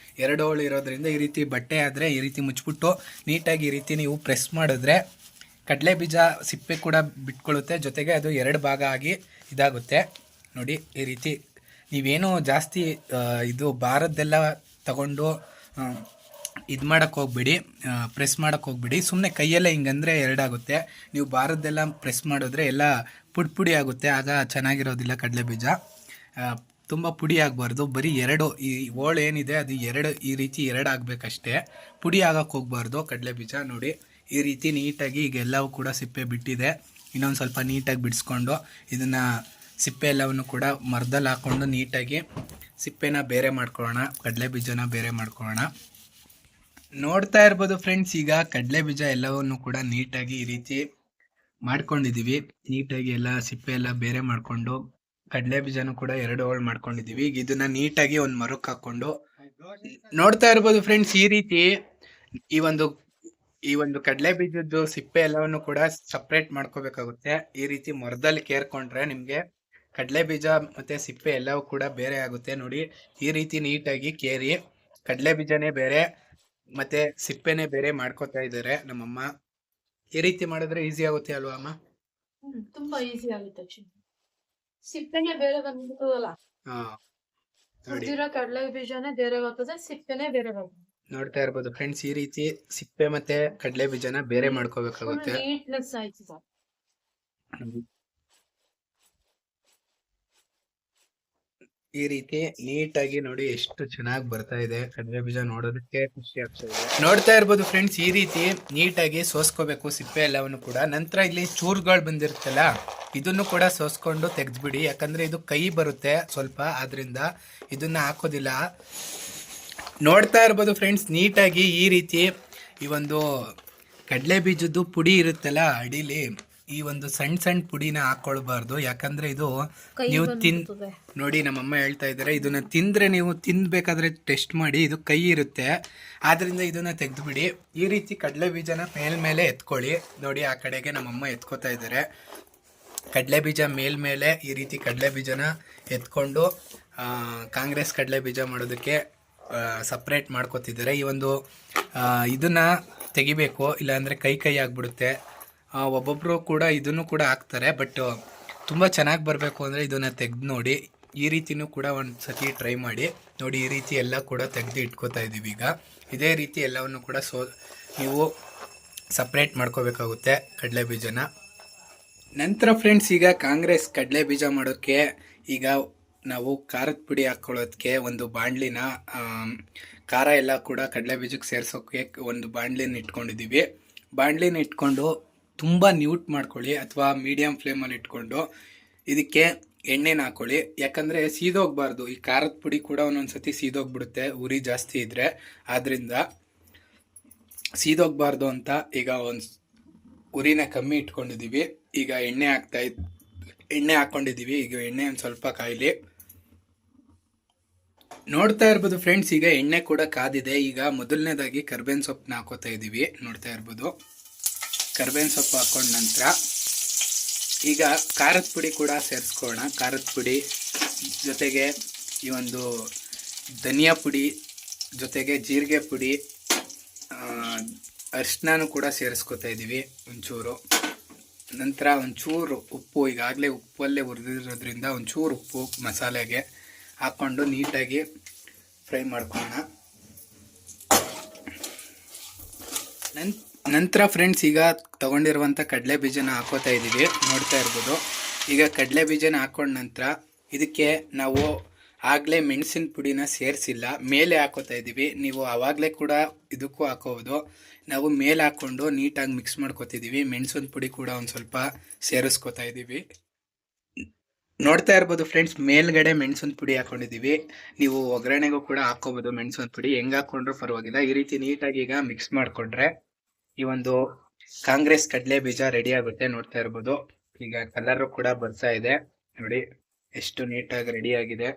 2 ಹೋಳು ಇರೋದ್ರಿಂದ ಈ ರೀತಿ ಬಟ್ಟೆ ಆದರೆ ಈ ರೀತಿ ಮುಚ್ಚಿಬಿಟ್ಟು ನೀಟಾಗಿ ಈ ರೀತಿ ನೀವು ಪ್ರೆಸ್ ಮಾಡಿದ್ರೆ ಕಡಲೆ ಬೀಜ ಸಿಪ್ಪೆ ಕೂಡ ಬಿಟ್ಕೊಳ್ಳುತ್ತೆ. ಜೊತೆಗೆ ಅದು 2 ಭಾಗ ಆಗಿ ಇದಾಗುತ್ತೆ. ನೋಡಿ ಈ ರೀತಿ ನೀವೇನು ಜಾಸ್ತಿ ಇದು ಭಾರದ್ದೆಲ್ಲ ತಗೊಂಡು ಇದು ಮಾಡೋಕ್ಕೆ ಹೋಗ್ಬಿಡಿ, ಪ್ರೆಸ್ ಮಾಡೋಕ್ಕೆ ಹೋಗ್ಬಿಡಿ. ಸುಮ್ಮನೆ ಕೈಯಲ್ಲೇ ಹಿಂಗಂದರೆ 2 ಆಗುತ್ತೆ. ನೀವು ಭಾರದ್ದೆಲ್ಲ ಪ್ರೆಸ್ ಮಾಡಿದ್ರೆ ಎಲ್ಲ ಪುಡಿ ಆಗುತ್ತೆ. ಆಗ ಚೆನ್ನಾಗಿರೋದಿಲ್ಲ ಕಡಲೆ ಬೀಜ. ತುಂಬ ಪುಡಿ ಆಗಬಾರ್ದು. ಬರೀ 2 ಈ ಹೋಳು ಏನಿದೆ ಅದು 2 ಈ ರೀತಿ 2 ಆಗಬೇಕಷ್ಟೇ. ಪುಡಿ ಆಗಕ್ಕೆ ಹೋಗ್ಬಾರ್ದು ಕಡಲೆ ಬೀಜ. ನೋಡಿ ಈ ರೀತಿ ನೀಟಾಗಿ ಈಗ ಎಲ್ಲವೂ ಕೂಡ ಸಿಪ್ಪೆ ಬಿಟ್ಟಿದೆ. ಇನ್ನೊಂದು ಸ್ವಲ್ಪ ನೀಟಾಗಿ ಬಿಡಿಸ್ಕೊಂಡು ಇದನ್ನು ಸಿಪ್ಪೆ ಎಲ್ಲವನ್ನು ಕೂಡ ಮರದಲ್ಲಿ ಹಾಕ್ಕೊಂಡು ನೀಟಾಗಿ ಸಿಪ್ಪೆನ ಬೇರೆ ಮಾಡ್ಕೊಳ್ಳೋಣ, ಕಡಲೆ ಬೀಜನ ಬೇರೆ ಮಾಡ್ಕೊಳ್ಳೋಣ. ನೋಡ್ತಾ ಇರ್ಬೋದು ಫ್ರೆಂಡ್ಸ್, ಈಗ ಕಡಲೆ ಬೀಜ ಎಲ್ಲವನ್ನು ಕೂಡ ನೀಟಾಗಿ ಈ ರೀತಿ ಮಾಡ್ಕೊಂಡಿದ್ದೀವಿ. ನೀಟಾಗಿ ಎಲ್ಲ ಸಿಪ್ಪೆ ಎಲ್ಲ ಬೇರೆ ಮಾಡಿಕೊಂಡು ಕಡಲೆ ಬೀಜನೂ ಕೂಡ 2 ಹೋಳು ಮಾಡ್ಕೊಂಡಿದ್ದೀವಿ. ಈಗ ಇದನ್ನ ನೀಟಾಗಿ ಒಂದು ಮರಕ್ಕೆ ಹಾಕ್ಕೊಂಡು ನೋಡ್ತಾ ಇರ್ಬೋದು ಫ್ರೆಂಡ್ಸ್, ಈ ರೀತಿ ಈ ಒಂದು ಕಡಲೆ ಬೀಜದ್ದು ಸಿಪ್ಪೆ ಎಲ್ಲವನ್ನು ಕೂಡ ಸಪ್ರೇಟ್ ಮಾಡ್ಕೋಬೇಕಾಗುತ್ತೆ. ಈ ರೀತಿ ಮರದಲ್ಲಿ ಕೇರ್ಕೊಂಡ್ರೆ ನಿಮಗೆ ಕಡಲೆ ಬೀಜ ಮತ್ತೆ ಸಿಪ್ಪೆ ಎಲ್ಲವೂ ಕೂಡ ಬೇರೆ ಆಗುತ್ತೆ. ನೋಡಿ ಈ ರೀತಿ ನೀಟಾಗಿ ಕೇರಿ ಕಡಲೆ ಬೀಜನೇ ಬೇರೆ ಮತ್ತೆ ಸಿಪ್ಪೆನೇ ಬೇರೆ ಮಾಡ್ಕೋತಾ ಇದ್ದಾರೆ ನಮ್ಮಮ್ಮ. ಈ ರೀತಿ ಮಾಡಿದ್ರೆ ಈಸಿ ಆಗುತ್ತೆ ಅಲ್ವಾ ಅಮ್ಮ? ತುಂಬಾ ಈಸಿ ಆಗುತ್ತೆ. ಸಿಪ್ಪೆನೆ ಬೇರೆ ಬಂದ್ಬಿಟ್ಟದಲ್ಲ, ನೋಡಿ ಕಡಲೆ ಬೀಜನೇ ಬೇರೆ ಬರ್ತದೆ, ಸಿಪ್ಪೆನೆ ಬೇರೆ ಬರ್ತದೆ. ನೋಡ್ತಾ ಇರ್ಬೋದು ಫ್ರೆಂಡ್ಸ್, ಈ ರೀತಿ ಸಿಪ್ಪೆ ಮತ್ತೆ ಕಡಲೆ ಬೀಜನ ಬೇರೆ ಮಾಡ್ಕೋಬೇಕಾಗುತ್ತೆ. ನೀಟ್ನೆಸ್ ಆಯ್ತು ಸರ್. ಈ ರೀತಿ ನೀಟಾಗಿ ನೋಡಿ ಎಷ್ಟು ಚೆನ್ನಾಗಿ ಬರ್ತಾ ಇದೆ ಕಡಲೆ ಬೀಜ. ನೋಡೋದಕ್ಕೆ ಖುಷಿ ಆಗ್ತದೆ. ನೋಡ್ತಾ ಇರ್ಬೋದು ಫ್ರೆಂಡ್ಸ್, ಈ ರೀತಿ ನೀಟಾಗಿ ಸೋಸ್ಕೋಬೇಕು ಸಿಪ್ಪೆ ಎಲ್ಲವನ್ನು ಕೂಡ. ನಂತರ ಇಲ್ಲಿ ಚೂರುಗಳು ಬಂದಿರುತ್ತಲ್ಲ, ಇದನ್ನು ಕೂಡ ಸೋಸ್ಕೊಂಡು ತೆಗೆದ್ಬಿಡಿ. ಯಾಕಂದ್ರೆ ಇದು ಕೈ ಬರುತ್ತೆ ಸ್ವಲ್ಪ, ಆದ್ರಿಂದ ಇದನ್ನ ಹಾಕೋದಿಲ್ಲ. ನೋಡ್ತಾ ಇರ್ಬೋದು ಫ್ರೆಂಡ್ಸ್, ನೀಟಾಗಿ ಈ ರೀತಿ ಈ ಒಂದು ಕಡಲೆ ಬೀಜದ್ದು ಪುಡಿ ಇರುತ್ತಲ್ಲ ಅಡಿಲಿ, ಈ ಒಂದು ಸಣ್ಣ ಪುಡಿನ ಹಾಕೊಳ್ಬಾರ್ದು. ಯಾಕಂದ್ರೆ ಇದು ನೀವು ನೋಡಿ ನಮ್ಮಮ್ಮ ಹೇಳ್ತಾ ಇದ್ದಾರೆ, ಇದನ್ನ ತಿಂದ್ರೆ ನೀವು ತಿನ್ಬೇಕಾದ್ರೆ ಟೆಸ್ಟ್ ಮಾಡಿ, ಇದು ಕೈ ಇರುತ್ತೆ. ಆದ್ರಿಂದ ಇದನ್ನ ತೆಗೆದುಬಿಡಿ. ಈ ರೀತಿ ಕಡಲೆ ಬೀಜನ ಮೇಲ್ಮೇಲೆ ಎತ್ಕೊಳ್ಳಿ. ನೋಡಿ ಆ ಕಡೆಗೆ ನಮ್ಮಮ್ಮ ಎತ್ಕೋತಾ ಇದ್ದಾರೆ. ಕಡಲೆ ಬೀಜ ಮೇಲ್ಮೇಲೆ ಈ ರೀತಿ ಕಡಲೆ ಬೀಜನ ಎತ್ಕೊಂಡು ಕಾಂಗ್ರೆಸ್ ಕಡಲೆ ಬೀಜ ಮಾಡೋದಕ್ಕೆ ಸಪ್ರೇಟ್ ಮಾಡ್ಕೋತಿದ್ದಾರೆ. ಈ ಒಂದು ಇದನ್ನ ತೆಗಿಬೇಕು, ಇಲ್ಲಾಂದರೆ ಕೈ ಆಗ್ಬಿಡುತ್ತೆ. ಒಬ್ಬೊಬ್ಬರು ಕೂಡ ಇದನ್ನು ಕೂಡ ಹಾಕ್ತಾರೆ, ಬಟ್ ತುಂಬ ಚೆನ್ನಾಗಿ ಬರಬೇಕು ಅಂದರೆ ಇದನ್ನು ತೆಗೆದು ನೋಡಿ. ಈ ರೀತಿನೂ ಕೂಡ ಒಂದು ಸತಿ ಟ್ರೈ ಮಾಡಿ ನೋಡಿ. ಈ ರೀತಿ ಎಲ್ಲ ಕೂಡ ತೆಗೆದು ಇಟ್ಕೋತಾ ಇದ್ದೀವಿ. ಈಗ ಇದೇ ರೀತಿ ಎಲ್ಲವನ್ನು ಕೂಡ ನೀವು ಸಪ್ರೇಟ್ ಮಾಡ್ಕೋಬೇಕಾಗುತ್ತೆ ಕಡಲೆ ಬೀಜನ. ನಂತರ ಫ್ರೆಂಡ್ಸ್, ಈಗ ಕಾಂಗ್ರೆಸ್ ಕಡಲೆ ಬೀಜ ಮಾಡೋಕ್ಕೆ ಈಗ ನಾವು ಖಾರದ ಪುಡಿ ಹಾಕ್ಕೊಳ್ಳೋದಕ್ಕೆ ಒಂದು ಬಾಣಲಿನ ಖಾರ ಎಲ್ಲ ಕೂಡ ಕಡಲೆ ಬೀಜಕ್ಕೆ ಸೇರಿಸೋಕ್ಕೆ ಒಂದು ಬಾಣಲಿನ ಇಟ್ಕೊಂಡಿದ್ದೀವಿ. ಬಾಣಲಿನ ಇಟ್ಕೊಂಡು ತುಂಬ ನ್ಯೂಟ್ ಮಾಡ್ಕೊಳ್ಳಿ, ಅಥವಾ ಮೀಡಿಯಮ್ ಫ್ಲೇಮಲ್ಲಿ ಇಟ್ಕೊಂಡು ಇದಕ್ಕೆ ಎಣ್ಣೆನ ಹಾಕೊಳ್ಳಿ. ಯಾಕಂದರೆ ಸೀದೋಗ್ಬಾರ್ದು. ಈ ಖಾರದ ಪುಡಿ ಕೂಡ ಒಂದೊಂದು ಸತಿ ಸೀದೋಗ್ಬಿಡುತ್ತೆ ಉರಿ ಜಾಸ್ತಿ ಇದ್ದರೆ. ಆದ್ದರಿಂದ ಸೀದೋಗ್ಬಾರ್ದು ಅಂತ ಈಗ ಒಂದು ಉರಿನ ಕಮ್ಮಿ ಇಟ್ಕೊಂಡಿದ್ದೀವಿ. ಈಗ ಎಣ್ಣೆ ಹಾಕ್ಕೊಂಡಿದ್ದೀವಿ. ಈಗ ಎಣ್ಣೆ ಒಂದು ಸ್ವಲ್ಪ ಕಾಯಿಲಿ. ನೋಡ್ತಾ ಇರ್ಬೋದು ಫ್ರೆಂಡ್ಸ್, ಈಗ ಎಣ್ಣೆ ಕೂಡ ಕಾದಿದೆ. ಈಗ ಮೊದಲನೇದಾಗಿ ಕರ್ಬೇವಿನ ಸೊಪ್ಪನ್ನ ಹಾಕೋತಾ ಇದ್ದೀವಿ. ನೋಡ್ತಾ ಇರ್ಬೋದು, ಕರ್ಬೇವಿನ ಸೊಪ್ಪು ಹಾಕೊಂಡ ನಂತರ ಈಗ ಖಾರದ ಪುಡಿ ಕೂಡ ಸೇರಿಸ್ಕೊಳ್ಳೋಣ. ಖಾರದ ಪುಡಿ ಜೊತೆಗೆ ಈ ಒಂದು ಧನಿಯಾ ಪುಡಿ ಜೊತೆಗೆ ಜೀರಿಗೆ ಪುಡಿ, ಅರಿಶಿನೂ ಕೂಡ ಸೇರಿಸ್ಕೊತಾ ಇದ್ದೀವಿ ಒಂಚೂರು. ನಂತರ ಒಂಚೂರು ಉಪ್ಪು, ಈಗಾಗಲೇ ಉಪ್ಪಲ್ಲೇ ಹುರಿದಿರೋದ್ರಿಂದ ಒಂಚೂರು ಉಪ್ಪು ಮಸಾಲೆಗೆ ಹಾಕ್ಕೊಂಡು ನೀಟಾಗಿ ಫ್ರೈ ಮಾಡ್ಕೊಳ್ಳೋಣ. ನಂತರ ಫ್ರೆಂಡ್ಸ್, ಈಗ ತಗೊಂಡಿರುವಂಥ ಕಡಲೆ ಬೀಜನ ಹಾಕೋತಾ ಇದ್ದೀವಿ. ನೋಡ್ತಾ ಇರ್ಬೋದು, ಈಗ ಕಡಲೆ ಬೀಜನ ಹಾಕೊಂಡ ನಂತರ ಇದಕ್ಕೆ ನಾವು ಆಗಲೇ ಮೆಣಸಿನ ಪುಡಿನ ಸೇರಿಸಿಲ್ಲ, ಮೇಲೆ ಹಾಕೋತಾ ಇದ್ದೀವಿ. ನೀವು ಆವಾಗಲೇ ಕೂಡ ಇದಕ್ಕೂ ಹಾಕೋಬೋದು. ನಾವು ಮೇಲೆ ಹಾಕ್ಕೊಂಡು ನೀಟಾಗಿ ಮಿಕ್ಸ್ ಮಾಡ್ಕೊತಿದ್ದೀವಿ. ಮೆಣಸಿನ ಪುಡಿ ಕೂಡ ಒಂದು ಸ್ವಲ್ಪ ಸೇರಿಸ್ಕೊತಾ ಇದ್ದೀವಿ. ನೋಡ್ತಾ ಇರ್ಬೋದು ಫ್ರೆಂಡ್ಸ್, ಮೇಲ್ಗಡೆ ಮೆಣಸಿನ ಪುಡಿ ಹಾಕೊಂಡಿದ್ದೀವಿ. ನೀವು ಒಗ್ಗರಣೆಗೂ ಕೂಡ ಹಾಕೋಬೋದು ಮೆಣಸಿನ ಪುಡಿ, ಹೆಂಗೆ ಹಾಕೊಂಡ್ರೂ ಪರವಾಗಿಲ್ಲ. ಈ ರೀತಿ ನೀಟಾಗಿ ಈಗ ಮಿಕ್ಸ್ ಮಾಡಿಕೊಂಡ್ರೆ ಈ ಒಂದು ಕಾಂಗ್ರೆಸ್ ಕಡಲೆ ಬೀಜ ರೆಡಿ ಆಗುತ್ತೆ, ನೋಡ್ತಾ ಇರ್ಬೋದು. ಈಗ ಕಲರ್ ಕೂಡ ಬರ್ತಾ ಇದೆ ನೋಡಿ, ಎಷ್ಟು ನೀಟಾಗಿ ರೆಡಿ ಆಗಿದೆ.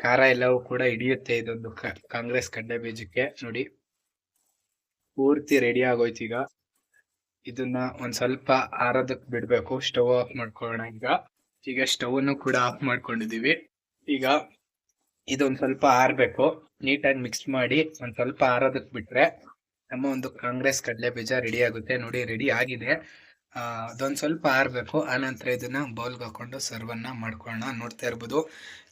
ಖಾರ ಎಲ್ಲವೂ ಕೂಡ ಹಿಡಿಯುತ್ತೆ ಇದೊಂದು ಕಾಂಗ್ರೆಸ್ ಕಡಲೆ ಬೀಜಕ್ಕೆ. ನೋಡಿ ಪೂರ್ತಿ ರೆಡಿ ಆಗೋಯ್ತು. ಈಗ ಇದನ್ನ ಒಂದ್ ಸ್ವಲ್ಪ ಆರೋದಕ್ ಬಿಡ್ಬೇಕು. ಸ್ಟವ್ ಆಫ್ ಮಾಡ್ಕೊಳ್ಳೋಣ. ಈಗ ಸ್ಟವ್ ಅನ್ನು ಕೂಡ ಆಫ್ ಮಾಡ್ಕೊಂಡಿದೀವಿ. ಈಗ ಇದೊಂದ್ ಸ್ವಲ್ಪ ಆರ್ಬೇಕು. ನೀಟಾಗಿ ಮಿಕ್ಸ್ ಮಾಡಿ ಒಂದ್ ಸ್ವಲ್ಪ ಆರೋದಕ್ ಬಿಟ್ರೆ ನಮ್ಮ ಒಂದು ಕಾಂಗ್ರೆಸ್ ಕಡಲೆ ಬೀಜ ರೆಡಿ ಆಗುತ್ತೆ. ನೋಡಿ ರೆಡಿ ಆಗಿದೆ. ಅದೊಂದ್ ಸ್ವಲ್ಪ ಆರ್ಬೇಕು. ಆನಂತರ ಇದನ್ನ ಬೌಲ್ಗೆ ಹಾಕೊಂಡು ಸರ್ವನ್ನ ಮಾಡ್ಕೊಳ್ಳೋಣ. ನೋಡ್ತಾ ಇರ್ಬೋದು,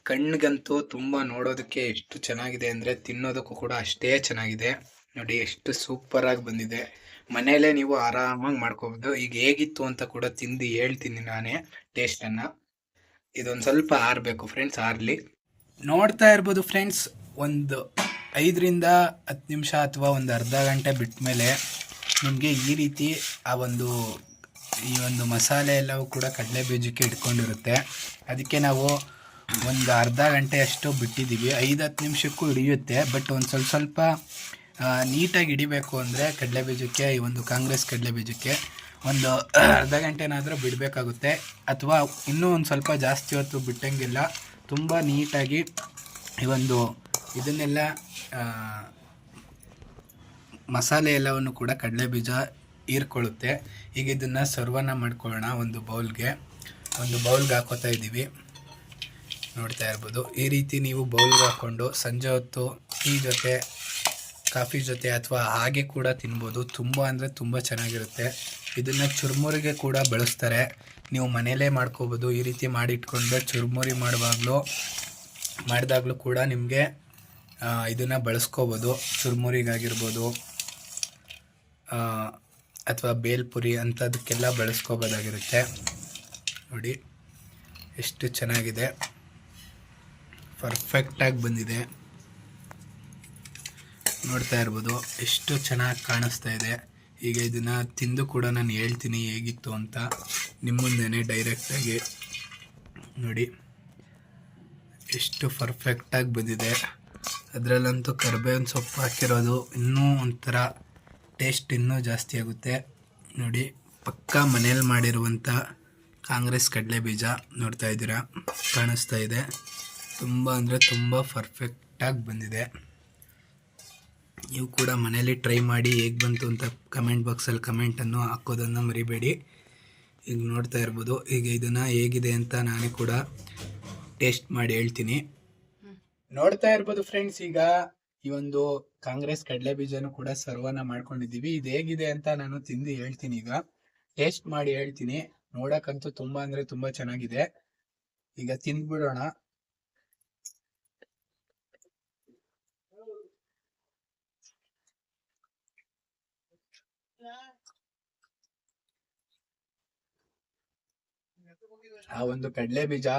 ಕಣ್ಣಿಗಂತೂ ತುಂಬಾ ನೋಡೋದಕ್ಕೆ ಎಷ್ಟು ಚೆನ್ನಾಗಿದೆ ಅಂದ್ರೆ ತಿನ್ನೋದಕ್ಕೂ ಕೂಡ ಅಷ್ಟೇ ಚೆನ್ನಾಗಿದೆ. ನೋಡಿ ಎಷ್ಟು ಸೂಪರ್ ಆಗಿ ಬಂದಿದೆ. ಮನೆಯಲ್ಲೇ ನೀವು ಆರಾಮಾಗಿ ಮಾಡ್ಕೋಬಹುದು. ಈಗ ಹೇಗಿತ್ತು ಅಂತ ಕೂಡ ತಿಂದು ಹೇಳ್ತೀನಿ ನಾನೇ ಟೇಸ್ಟ್ ಅನ್ನ. ಇದೊಂದ್ ಸ್ವಲ್ಪ ಆರ್ಬೇಕು ಫ್ರೆಂಡ್ಸ್, ಆರ್ಲಿ. ನೋಡ್ತಾ ಇರ್ಬೋದು ಫ್ರೆಂಡ್ಸ್, ಒಂದು 5ರಿಂದ 10 ನಿಮಿಷ ಅಥವಾ ಒಂದು ಅರ್ಧ ಗಂಟೆ ಬಿಟ್ಟ ಮೇಲೆ ನಿಮಗೆ ಈ ರೀತಿ ಈ ಒಂದು ಮಸಾಲೆ ಎಲ್ಲವೂ ಕೂಡ ಕಡಲೆ ಬೀಜಕ್ಕೆ ಇಟ್ಕೊಂಡಿರುತ್ತೆ. ಅದಕ್ಕೆ ನಾವು ಒಂದು ಅರ್ಧ ಗಂಟೆಯಷ್ಟು ಬಿಟ್ಟಿದ್ದೀವಿ. 5-10 ನಿಮಿಷಕ್ಕೂ ಹಿಡಿಯುತ್ತೆ. ಬಟ್ ಒಂದು ಸ್ವಲ್ಪ ನೀಟಾಗಿ ಹಿಡಿಬೇಕು ಅಂದರೆ ಕಡಲೆ ಬೀಜಕ್ಕೆ, ಈ ಒಂದು ಕಾಂಗ್ರೆಸ್ ಕಡಲೆ ಬೀಜಕ್ಕೆ ಒಂದು ಅರ್ಧ ಗಂಟೆನಾದರೂ ಬಿಡಬೇಕಾಗುತ್ತೆ. ಅಥವಾ ಇನ್ನೂ ಒಂದು ಸ್ವಲ್ಪ ಜಾಸ್ತಿ ಹೊತ್ತು ಬಿಟ್ಟಂಗಿಲ್ಲ. ತುಂಬ ನೀಟಾಗಿ ಇದನ್ನೆಲ್ಲ ಮಸಾಲೆ ಎಲ್ಲವನ್ನು ಕೂಡ ಕಡಲೆ ಬೀಜ ಹೀರ್ಕೊಳ್ಳುತ್ತೆ. ಈಗ ಇದನ್ನು ಸರ್ವನ್ನ ಮಾಡ್ಕೊಳ್ಳೋಣ. ಒಂದು ಬೌಲ್ಗೆ ಹಾಕೋತಾ ಇದ್ದೀವಿ. ನೋಡ್ತಾ ಇರ್ಬೋದು, ಈ ರೀತಿ ನೀವು ಬೌಲ್ಗೆ ಹಾಕ್ಕೊಂಡು ಸಂಜೆ ಹೊತ್ತು ಟೀ ಜೊತೆ, ಕಾಫಿ ಜೊತೆ ಅಥವಾ ಹಾಗೆ ಕೂಡ ತಿನ್ಬೋದು. ತುಂಬ ಅಂದರೆ ತುಂಬ ಚೆನ್ನಾಗಿರುತ್ತೆ. ಇದನ್ನು ಚುರುಮುರಿಗೆ ಕೂಡ ಬಳಸ್ತಾರೆ. ನೀವು ಮನೆಯಲ್ಲೇ ಮಾಡ್ಕೋಬೋದು. ಈ ರೀತಿ ಮಾಡಿ ಇಟ್ಕೊಂಡ್ರೆ ಚುರುಮುರಿ ಮಾಡಿದಾಗಲೂ ಕೂಡ ನಿಮಗೆ ಇದನ್ನು ಬಳಸ್ಕೋಬೋದು. ಚುರುಮುರಿಗಾಗಿರ್ಬೋದು ಅಥವಾ ಬೇಲ್ಪುರಿ ಅಂಥದಕ್ಕೆಲ್ಲ ಬಳಸ್ಕೋಬೋದಾಗಿರುತ್ತೆ. ನೋಡಿ ಎಷ್ಟು ಚೆನ್ನಾಗಿದೆ, ಪರ್ಫೆಕ್ಟಾಗಿ ಬಂದಿದೆ. ನೋಡ್ತಾ ಇರ್ಬೋದು ಎಷ್ಟು ಚೆನ್ನಾಗಿ ಕಾಣಿಸ್ತಾ ಇದೆ. ಈಗ ಇದನ್ನು ತಿಂದು ಕೂಡ ನಾನು ಹೇಳ್ತೀನಿ ಹೇಗಿತ್ತು ಅಂತ ನಿಮ್ಮ ಮುಂದೆನೇ ಡೈರೆಕ್ಟಾಗಿ. ನೋಡಿ ಎಷ್ಟು ಪರ್ಫೆಕ್ಟಾಗಿ ಬಂದಿದೆ. ಅದರಲ್ಲಂತೂ ಕರಿಬೇವಿನ ಸೊಪ್ಪು ಹಾಕಿರೋದು ಇನ್ನೂ ಒಂಥರ ಟೇಸ್ಟ್ ಇನ್ನೂ ಜಾಸ್ತಿ ಆಗುತ್ತೆ. ನೋಡಿ ಪಕ್ಕಾ ಮನೇಲಿ ಮಾಡಿರುವಂಥ ಕಾಂಗ್ರೆಸ್ ಕಡಲೆ ಬೀಜ ನೋಡ್ತಾ ಇದ್ದೀರಾ, ಕಾಣಿಸ್ತಾ ಇದೆ. ತುಂಬ ಅಂದರೆ ತುಂಬ ಪರ್ಫೆಕ್ಟಾಗಿ ಬಂದಿದೆ. ನೀವು ಕೂಡ ಮನೇಲಿ ಟ್ರೈ ಮಾಡಿ ಹೇಗೆ ಬಂತು ಅಂತ ಕಮೆಂಟ್ ಬಾಕ್ಸಲ್ಲಿ ಕಮೆಂಟನ್ನು ಹಾಕೋದನ್ನು ಮರಿಬೇಡಿ. ಈಗ ನೋಡ್ತಾ ಇರ್ಬೋದು, ಈಗ ಇದನ್ನು ಹೇಗಿದೆ ಅಂತ ನಾನು ಕೂಡ ಟೇಸ್ಟ್ ಮಾಡಿ ಹೇಳ್ತೀನಿ. ನೋಡ್ತಾ ಇರ್ಬೋದು ಫ್ರೆಂಡ್ಸ್, ಈಗ ಈ ಒಂದು ಕಾಂಗ್ರೆಸ್ ಕಡಲೆ ಬೀಜನೂ ಕೂಡ ಸರ್ವನ್ನ ಮಾಡ್ಕೊಂಡಿದ್ದೀವಿ. ಇದು ಹೇಗಿದೆ ಅಂತ ನಾನು ತಿಂದು ಹೇಳ್ತೀನಿ. ಈಗ ಟೇಸ್ಟ್ ಮಾಡಿ ಹೇಳ್ತೀನಿ. ನೋಡಕ್ಕಂತೂ ತುಂಬಾ ಅಂದ್ರೆ ತುಂಬಾ ಚೆನ್ನಾಗಿದೆ. ಈಗ ತಿಂದ್ಬಿಡೋಣ. ಆ ಒಂದು ಕಡಲೆ ಬೀಜ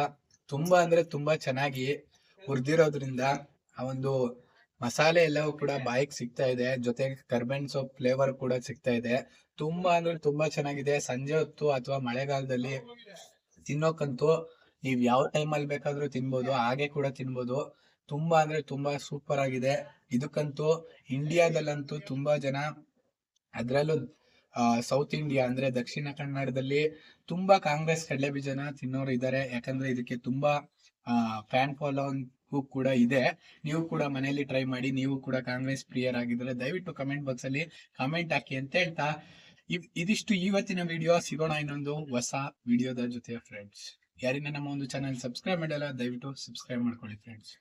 ತುಂಬಾ ಅಂದ್ರೆ ತುಂಬಾ ಚೆನ್ನಾಗಿ ಹುರಿದಿರೋದ್ರಿಂದ ಆ ಒಂದು ಮಸಾಲೆ ಎಲ್ಲವೂ ಕೂಡ ಬಾಯಿಗೆ ಸಿಗ್ತಾ ಇದೆ. ಜೊತೆಗೆ ಕರ್ಬೇವಿನ ಸೊಪ್ಪು ಫ್ಲೇವರ್ ಕೂಡ ಸಿಗ್ತಾ ಇದೆ. ತುಂಬಾ ಅಂದ್ರೆ ತುಂಬಾ ಚೆನ್ನಾಗಿದೆ. ಸಂಜೆ ಹೊತ್ತು ಅಥವಾ ಮಳೆಗಾಲದಲ್ಲಿ ತಿನ್ನೋಕಂತೂ ನೀವ್ ಯಾವ ಟೈಮಲ್ಲಿ ಬೇಕಾದ್ರೂ ತಿನ್ಬೋದು, ಹಾಗೆ ಕೂಡ ತಿನ್ಬೋದು. ತುಂಬಾ ಅಂದ್ರೆ ತುಂಬಾ ಸೂಪರ್ ಆಗಿದೆ. ಇದಕ್ಕಂತೂ ಇಂಡಿಯಾದಲ್ಲಂತೂ ತುಂಬಾ ಜನ, ಅದ್ರಲ್ಲೂ ಸೌತ್ ಇಂಡಿಯಾ ಅಂದ್ರೆ ದಕ್ಷಿಣ ಕನ್ನಡದಲ್ಲಿ ತುಂಬಾ ಕಾಂಗ್ರೆಸ್ ಕಡಲೆ ಬೀಜನ ತಿನ್ನೋರು ಇದ್ದಾರೆ. ಯಾಕಂದ್ರೆ ಇದಕ್ಕೆ ತುಂಬಾ ಫ್ಯಾನ್ ಫಾಲೋವಿಂಗ್ ಕೂಡ ಇದೆ. ನೀವು ಕೂಡ ಮನೆಯಲ್ಲಿ ಟ್ರೈ ಮಾಡಿ. ನೀವು ಕೂಡ ಕಾಂಗ್ರೆಸ್ ಪ್ರಿಯರ್ ಆಗಿದ್ರೆ ದಯವಿಟ್ಟು ಕಮೆಂಟ್ ಬಾಕ್ಸ್ ಅಲ್ಲಿ ಕಮೆಂಟ್ ಹಾಕಿ ಅಂತ ಹೇಳ್ತಾ ಇದಿಷ್ಟು ಇವತ್ತಿನ ವಿಡಿಯೋ. ಸಿಗೋಣ ಇನ್ನೊಂದು ಹೊಸ ವಿಡಿಯೋದ ಜೊತೆ ಫ್ರೆಂಡ್ಸ್. ಯಾರಿನ ನಮ್ಮ ಒಂದು ಚಾನಲ್ ಸಬ್ಸ್ಕ್ರೈಬ್ ಮಾಡಲ್ಲ ದಯವಿಟ್ಟು ಸಬ್ಸ್ಕ್ರೈಬ್ ಮಾಡ್ಕೊಳ್ಳಿ ಫ್ರೆಂಡ್ಸ್.